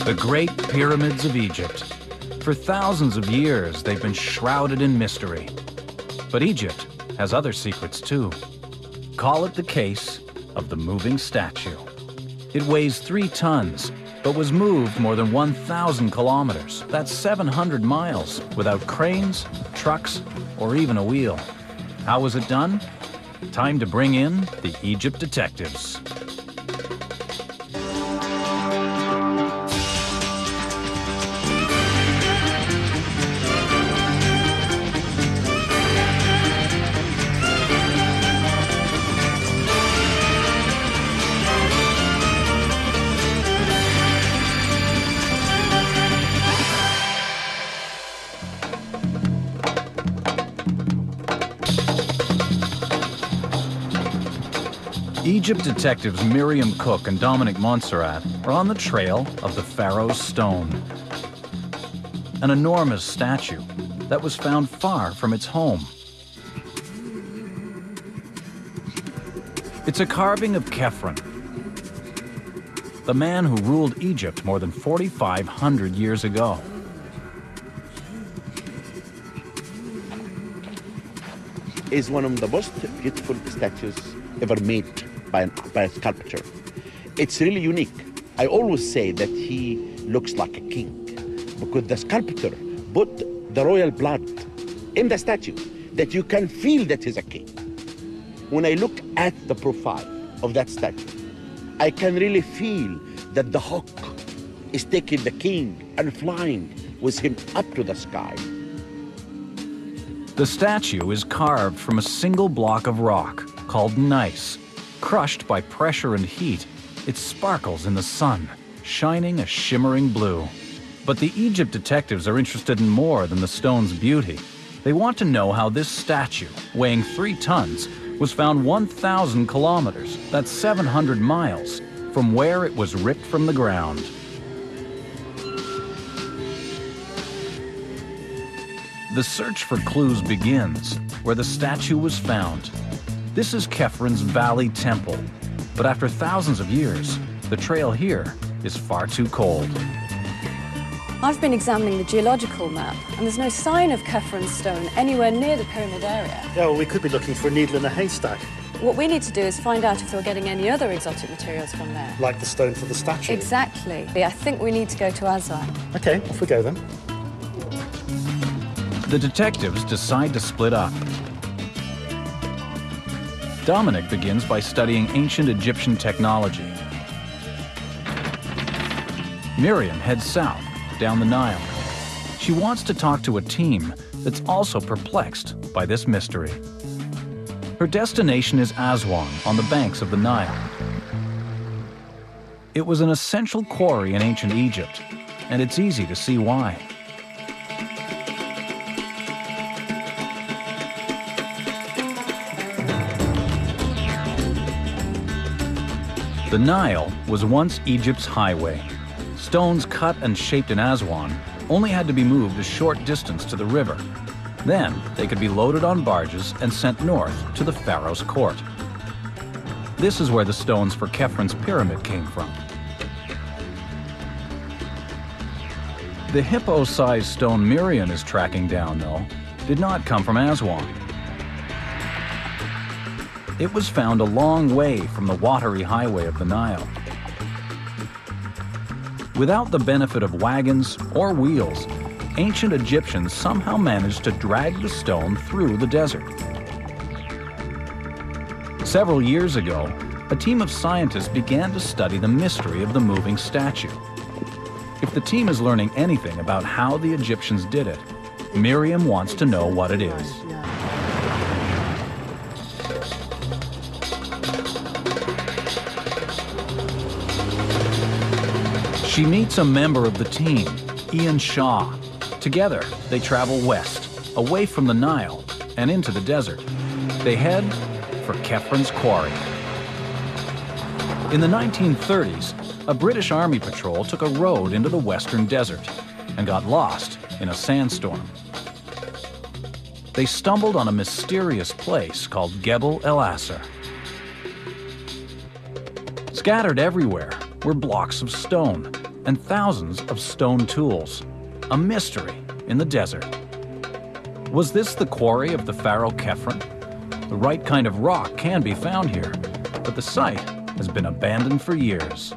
The Great Pyramids of Egypt. For thousands of years, they've been shrouded in mystery. But Egypt has other secrets too. Call it the case of the moving statue. It weighs 3 tons, but was moved more than 1,000 kilometers. That's 700 miles, without cranes, trucks, or even a wheel. How was it done? Time to bring in the Egypt detectives. Egypt detectives Miriam Cook and Dominic Montserrat are on the trail of the Pharaoh's Stone, an enormous statue that was found far from its home. It's a carving of Khephren, the man who ruled Egypt more than 4,500 years ago. Is one of the most beautiful statues ever made by a sculptor. It's really unique. I always say that he looks like a king because the sculptor put the royal blood in the statue that you can feel that he's a king. When I look at the profile of that statue, I can really feel that the hawk is taking the king and flying with him up to the sky. The statue is carved from a single block of rock called gneiss. Crushed by pressure and heat, it sparkles in the sun, shining a shimmering blue. But the Egypt detectives are interested in more than the stone's beauty. They want to know how this statue, weighing 3 tons, was found 1,000 kilometers, that's 700 miles, from where it was ripped from the ground. The search for clues begins where the statue was found. This is Khephren's Valley Temple, but after thousands of years, the trail here is far too cold. I've been examining the geological map, and there's no sign of Khephren's stone anywhere near the pyramid area. Yeah, well, we could be looking for a needle in a haystack. What we need to do is find out if we're getting any other exotic materials from there. Like the stone for the statue? Exactly. I think we need to go to Aswan. OK, off we go then. The detectives decide to split up. Dominic begins by studying ancient Egyptian technology. Miriam heads south, down the Nile. She wants to talk to a team that's also perplexed by this mystery. Her destination is Aswan, on the banks of the Nile. It was an essential quarry in ancient Egypt, and it's easy to see why. The Nile was once Egypt's highway. Stones cut and shaped in Aswan only had to be moved a short distance to the river. Then they could be loaded on barges and sent north to the pharaoh's court. This is where the stones for Khephren's pyramid came from. The hippo-sized stone Miriam is tracking down, though, did not come from Aswan. It was found a long way from the watery highway of the Nile. Without the benefit of wagons or wheels, ancient Egyptians somehow managed to drag the stone through the desert. Several years ago, a team of scientists began to study the mystery of the moving statue. If the team is learning anything about how the Egyptians did it, Miriam wants to know what it is. She meets a member of the team, Ian Shaw. Together, they travel west, away from the Nile, and into the desert. They head for Khephren's quarry. In the 1930s, a British Army patrol took a road into the western desert and got lost in a sandstorm. They stumbled on a mysterious place called Gebel El Asser. Scattered everywhere were blocks of stone and thousands of stone tools. A mystery in the desert. Was this the quarry of the pharaoh Khephren? The right kind of rock can be found here, but the site has been abandoned for years.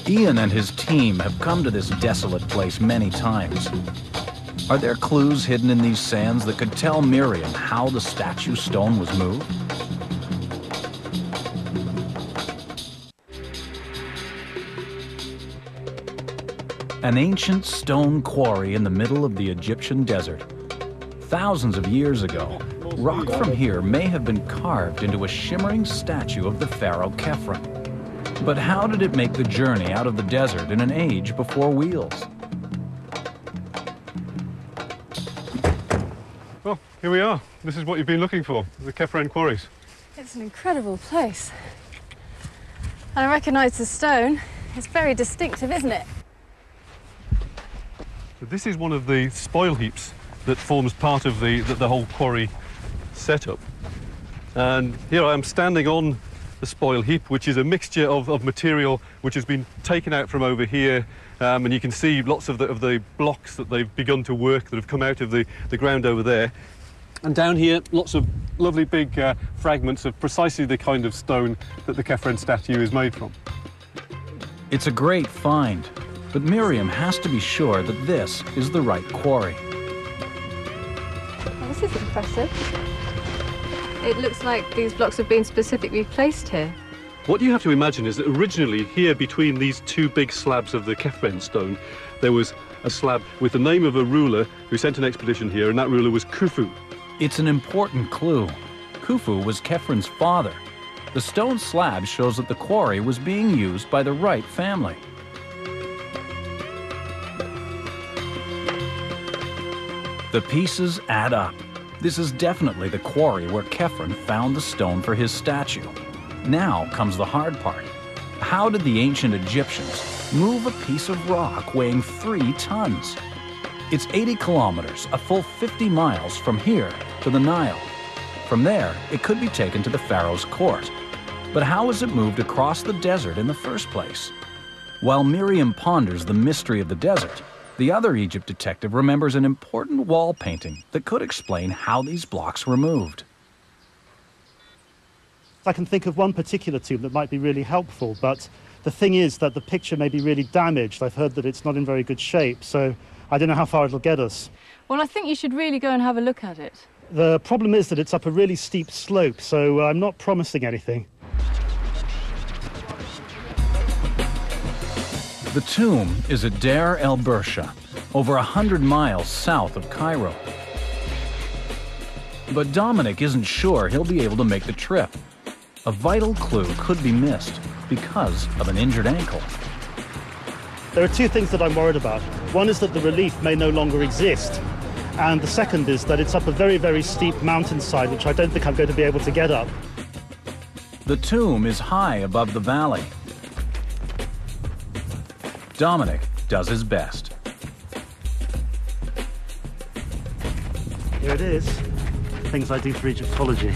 Ian and his team have come to this desolate place many times. Are there clues hidden in these sands that could tell Miriam how the statue stone was moved? An ancient stone quarry in the middle of the Egyptian desert. Thousands of years ago, rock from here may have been carved into a shimmering statue of the pharaoh Khephren. But how did it make the journey out of the desert in an age before wheels? Well, here we are. This is what you've been looking for, the Khephren quarries. It's an incredible place. And I recognise the stone. It's very distinctive, isn't it? So this is one of the spoil heaps that forms part of the whole quarry setup. And here I am standing on the spoil heap, which is a mixture of material which has been taken out from over here, and you can see lots of the blocks that they've begun to work that have come out of the ground over there. And down here, lots of lovely big fragments of precisely the kind of stone that the Khephren statue is made from. It's a great find, but Miriam has to be sure that this is the right quarry. Well, this is impressive. It looks like these blocks have been specifically placed here. What you have to imagine is that originally here between these two big slabs of the Khephren stone, there was a slab with the name of a ruler who sent an expedition here, and that ruler was Khufu. It's an important clue. Khufu was Khepren's father. The stone slab shows that the quarry was being used by the right family. The pieces add up. This is definitely the quarry where Khephren found the stone for his statue. Now comes the hard part. How did the ancient Egyptians move a piece of rock weighing 3 tons? It's 80 kilometers, a full 50 miles from here to the Nile. From there, it could be taken to the pharaoh's court. But how was it moved across the desert in the first place? While Miriam ponders the mystery of the desert, the other Egypt detective remembers an important wall painting that could explain how these blocks were moved. I can think of one particular tomb that might be really helpful, but the thing is that the picture may be really damaged. I've heard that it's not in very good shape, so I don't know how far it'll get us. Well, I think you should really go and have a look at it. The problem is that it's up a really steep slope, so I'm not promising anything. The tomb is at Deir el-Bersha, over 100 miles south of Cairo. But Dominic isn't sure he'll be able to make the trip. A vital clue could be missed because of an injured ankle. There are 2 things that I'm worried about. One is that the relief may no longer exist, and the second is that it's up a very, very steep mountainside, which I don't think I'm going to be able to get up. The tomb is high above the valley. Dominic does his best. Here it is. Things I do for Egyptology.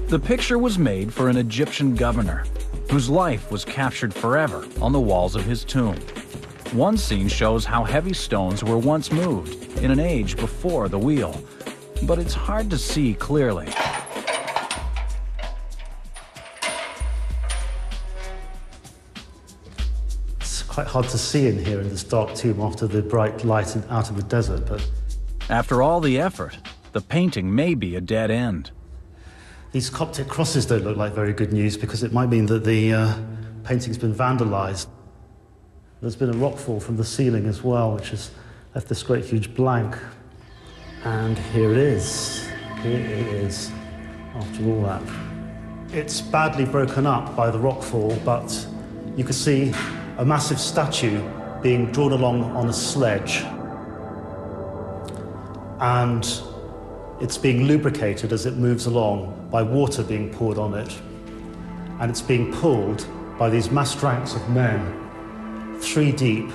The picture was made for an Egyptian governor whose life was captured forever on the walls of his tomb. One scene shows how heavy stones were once moved in an age before the wheel, but it's hard to see clearly. Quite hard to see in here in this dark tomb after the bright light out of the desert, but After all the effort, the painting may be a dead end. these Coptic crosses don't look like very good news because it might mean that the painting's been vandalized. There's been a rockfall from the ceiling as well, which has left this great huge blank. And here it is. Here it is, after all that. It's badly broken up by the rockfall, but you can see a massive statue being drawn along on a sledge. And it's being lubricated as it moves along by water being poured on it. And it's being pulled by these massed ranks of men, 3 deep,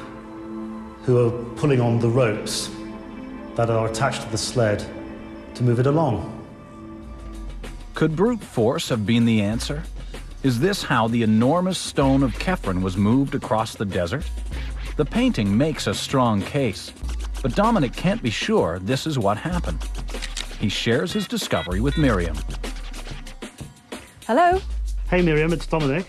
who are pulling on the ropes that are attached to the sled to move it along. Could brute force have been the answer? Is this how the enormous stone of Kefren was moved across the desert? The painting makes a strong case, but Dominic can't be sure this is what happened. He shares his discovery with Miriam. Hello? Hey Miriam, it's Dominic.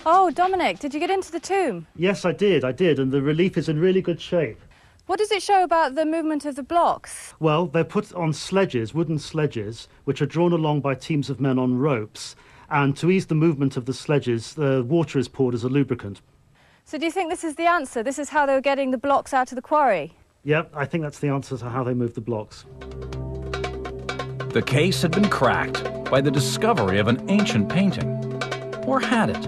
Oh, Dominic, did you get into the tomb? Yes, I did, and the relief is in really good shape. What does it show about the movement of the blocks? Well, they're put on sledges, wooden sledges, which are drawn along by teams of men on ropes. And to ease the movement of the sledges, the water is poured as a lubricant. So do you think this is the answer? This is how they were getting the blocks out of the quarry? Yep, I think that's the answer to how they move the blocks. The case had been cracked by the discovery of an ancient painting. Or had it?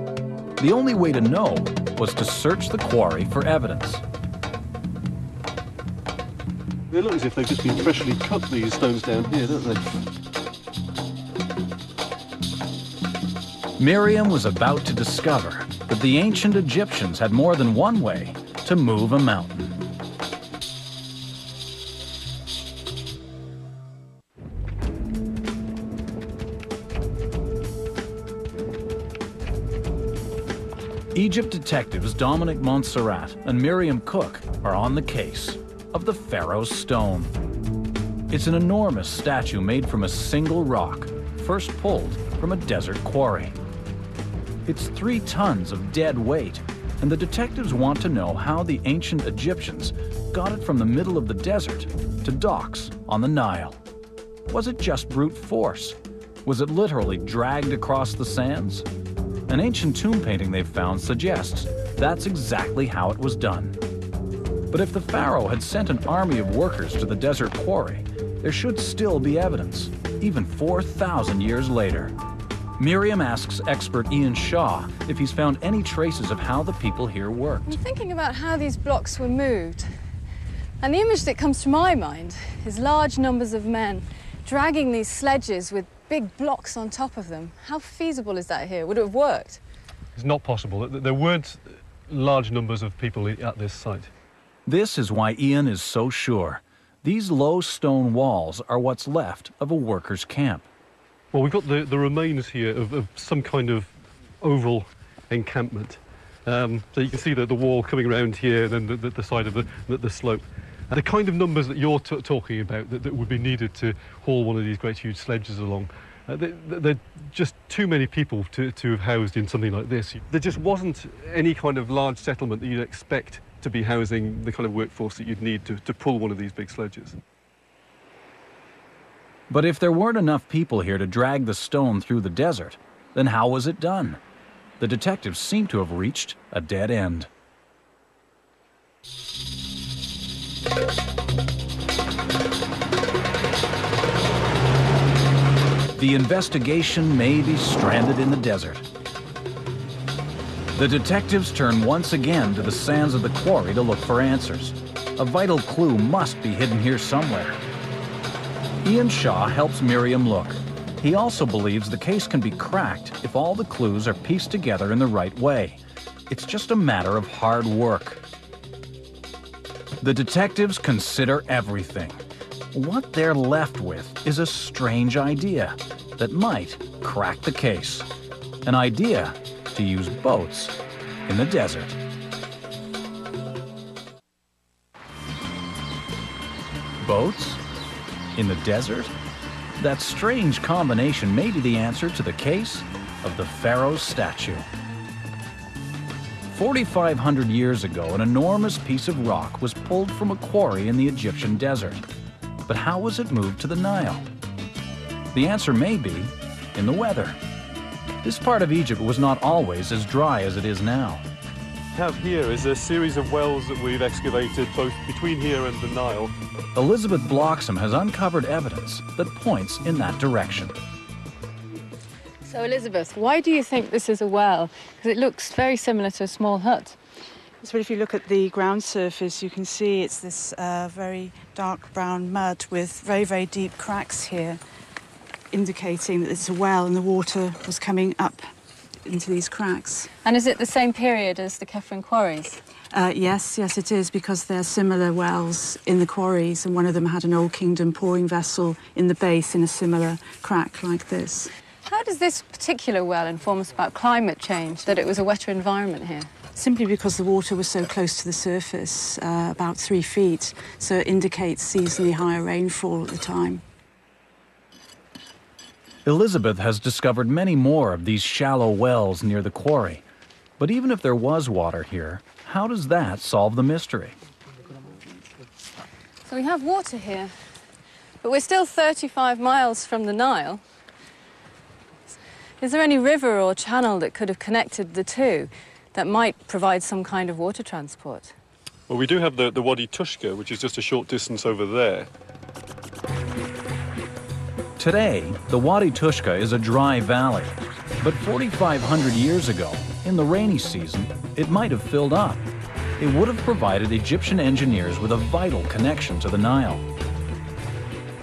The only way to know was to search the quarry for evidence. They look as if they've just been freshly cut, these stones down here, don't they? Miriam was about to discover that the ancient Egyptians had more than one way to move a mountain. Egypt detectives Dominic Montserrat and Miriam Cook are on the case of the Pharaoh's Stone. It's an enormous statue made from a single rock, first pulled from a desert quarry. It's 3 tons of dead weight, and the detectives want to know how the ancient Egyptians got it from the middle of the desert to docks on the Nile. Was it just brute force? Was it literally dragged across the sands? An ancient tomb painting they've found suggests that's exactly how it was done. But if the pharaoh had sent an army of workers to the desert quarry, there should still be evidence, even 4,000 years later. Miriam asks expert Ian Shaw if he's found any traces of how the people here worked. I'm thinking about how these blocks were moved. And the image that comes to my mind is large numbers of men dragging these sledges with big blocks on top of them. How feasible is that here? Would it have worked? It's not possible. There weren't large numbers of people at this site. This is why Ian is so sure. These low stone walls are what's left of a workers' camp. Well, we've got the remains here of some kind of oval encampment. So you can see the wall coming around here, then the side of the slope. And the kind of numbers that you're talking about that would be needed to haul one of these great huge sledges along, they're just too many people to have housed in something like this. There just wasn't any kind of large settlement that you'd expect to be housing the kind of workforce that you'd need to pull one of these big sledges. But if there weren't enough people here to drag the stone through the desert, then how was it done? The detectives seem to have reached a dead end. The investigation may be stranded in the desert. The detectives turn once again to the sands of the quarry to look for answers. A vital clue must be hidden here somewhere. Ian Shaw helps Miriam look. He also believes the case can be cracked if all the clues are pieced together in the right way. It's just a matter of hard work. The detectives consider everything. What they're left with is a strange idea that might crack the case. An idea to use boats in the desert. Boats? In the desert? That strange combination may be the answer to the case of the Pharaoh's statue. 4,500 years ago, an enormous piece of rock was pulled from a quarry in the Egyptian desert. But how was it moved to the Nile? The answer may be in the weather. This part of Egypt was not always as dry as it is now. What we have here is a series of wells that we've excavated both between here and the Nile. Elizabeth Bloxham has uncovered evidence that points in that direction. So, Elizabeth, why do you think this is a well? Because it looks very similar to a small hut. So if you look at the ground surface, you can see it's this very dark brown mud with very, very deep cracks here, indicating that it's a well and the water was coming up into these cracks. And is it the same period as the Kefren quarries? Yes, it is, because there are similar wells in the quarries, and one of them had an Old Kingdom pouring vessel in the base in a similar crack like this. How does this particular well inform us about climate change, that it was a wetter environment here? Simply because the water was so close to the surface, about 3 feet, so it indicates seasonally higher rainfall at the time. Elizabeth has discovered many more of these shallow wells near the quarry. But even if there was water here, how does that solve the mystery? So we have water here, but we're still 35 miles from the Nile. Is there any river or channel that could have connected the two that might provide some kind of water transport? Well, we do have the Wadi Tushka, which is just a short distance over there. Today, the Wadi Tushka is a dry valley, but 4,500 years ago, in the rainy season, it might have filled up. It would have provided Egyptian engineers with a vital connection to the Nile.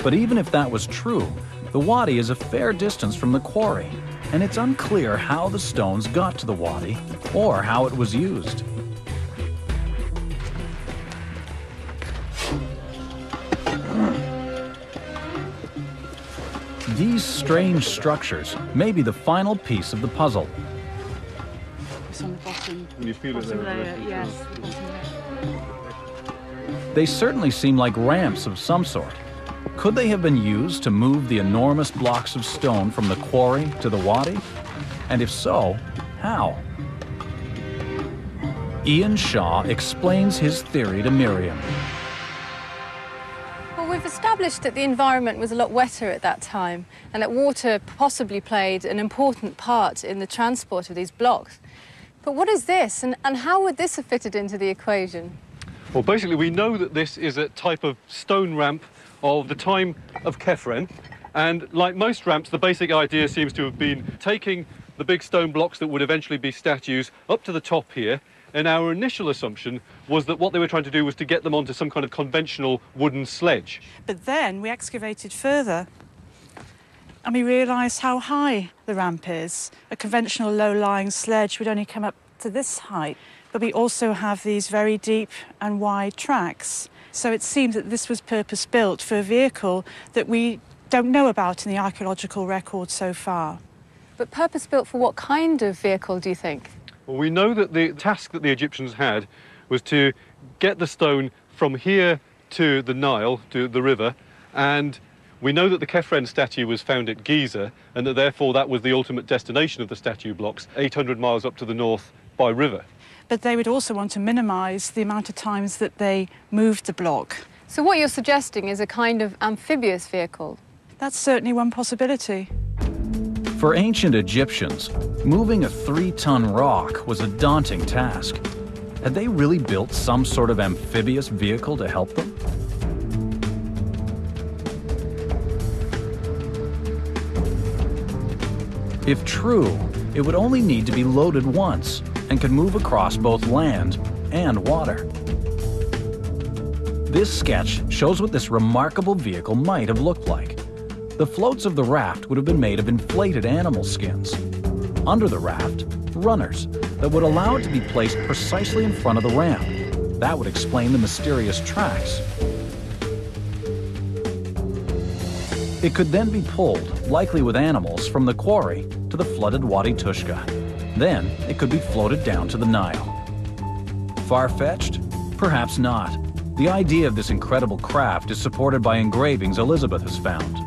But even if that was true, the wadi is a fair distance from the quarry, and it's unclear how the stones got to the wadi or how it was used. These strange structures may be the final piece of the puzzle. It's on the bottom. Can you feel it there? Layer, yes. They certainly seem like ramps of some sort. Could they have been used to move the enormous blocks of stone from the quarry to the wadi? And if so, how? Ian Shaw explains his theory to Miriam. Well, we've established that the environment was a lot wetter at that time and that water possibly played an important part in the transport of these blocks. But what is this, and how would this have fitted into the equation? Well, basically, we know that this is a type of stone ramp of the time of Khephren, and like most ramps, the basic idea seems to have been taking the big stone blocks that would eventually be statues up to the top here, and our initial assumption was that what they were trying to do was to get them onto some kind of conventional wooden sledge. But then we excavated further and we realised how high the ramp is. A conventional low-lying sledge would only come up to this height, but we also have these very deep and wide tracks. So it seems that this was purpose-built for a vehicle that we don't know about in the archaeological record so far. But purpose-built for what kind of vehicle, do you think? Well, we know that the task that the Egyptians had was to get the stone from here to the Nile, to the river, and we know that the Khephren statue was found at Giza, and that therefore that was the ultimate destination of the statue blocks, 800 miles up to the north by river. But they would also want to minimise the amount of times that they moved the block. So what you're suggesting is a kind of amphibious vehicle? That's certainly one possibility. For ancient Egyptians, moving a 3-ton rock was a daunting task. Had they really built some sort of amphibious vehicle to help them? If true, it would only need to be loaded once and could move across both land and water. This sketch shows what this remarkable vehicle might have looked like. The floats of the raft would have been made of inflated animal skins. Under the raft, runners that would allow it to be placed precisely in front of the ramp. That would explain the mysterious tracks. It could then be pulled, likely with animals, from the quarry to the flooded Wadi Tushka. Then it could be floated down to the Nile. Far-fetched? Perhaps not. The idea of this incredible craft is supported by engravings Elizabeth has found.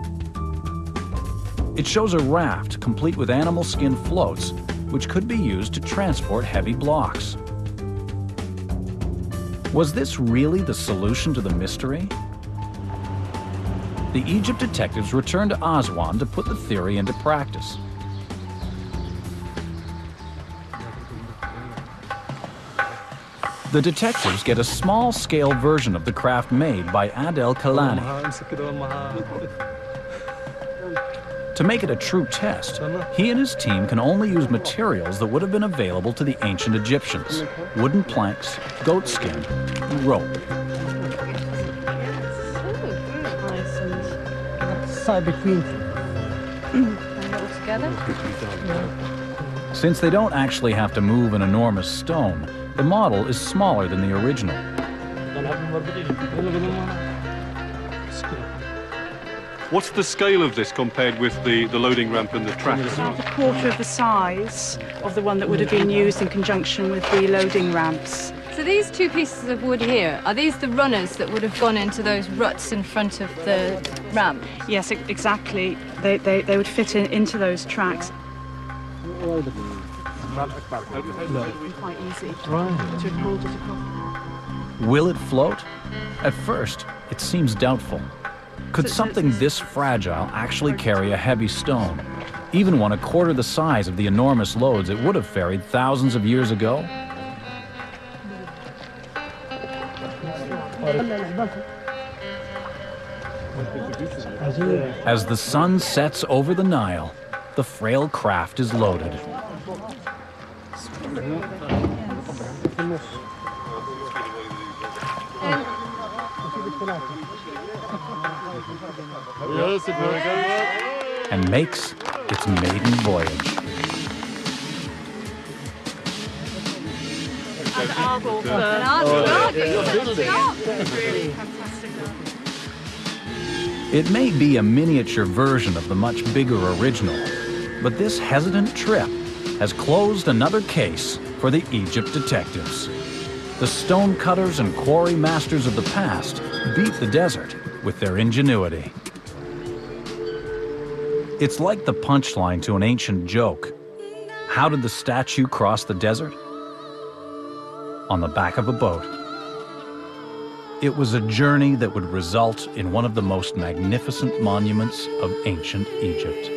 It shows a raft complete with animal skin floats, which could be used to transport heavy blocks. Was this really the solution to the mystery? The Egypt detectives returned to Aswan to put the theory into practice. The detectives get a small-scale version of the craft made by Adel Kalani. To make it a true test, he and his team can only use materials that would have been available to the ancient Egyptians: wooden planks, goat skin, and rope. Since they don't actually have to move an enormous stone, the model is smaller than the original. What's the scale of this compared with the loading ramp and the tracks? About a quarter of the size of the one that would have been used in conjunction with the loading ramps. So these two pieces of wood here, are these the runners that would have gone into those ruts in front of the ramp? Yes, exactly. They would fit into those tracks. Quite easy to hold it across. Will it float? At first, it seems doubtful. Could something this fragile actually carry a heavy stone, even one a quarter the size of the enormous loads it would have ferried thousands of years ago? As the sun sets over the Nile, the frail craft is loaded. And makes its maiden voyage. It may be a miniature version of the much bigger original, but this hesitant trip has closed another case for the Egypt detectives. The stonecutters and quarry masters of the past beat the desert with their ingenuity. It's like the punchline to an ancient joke. How did the statue cross the desert? On the back of a boat. It was a journey that would result in one of the most magnificent monuments of ancient Egypt.